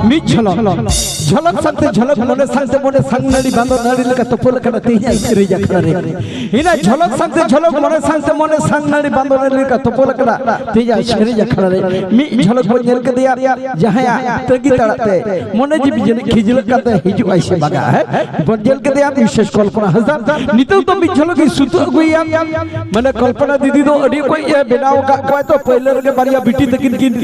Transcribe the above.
मिट झलक संगते झलक मने संगनाड़ी बांधो नाड़ी लगा तोपोल कना तेजा इकरे जखरा रे इना झलक संगते झलक मने संगनाड़ी बांधो नाड़ी लगा तोपोल कना तेजा इकरे जखरा रे मिट झलक बो नेल के दिया जहाया तगी तड़ाते मने जी बिजने खिजल काते हिजु आइसे बागा है बजेल के दिया विशेष कल्पना हजार नितो तो मिट झलक सुतु गुइया मने कल्पना दीदी तो अडी कोई बेनाव का तो पहले रे बारिया बिटी तकिन किन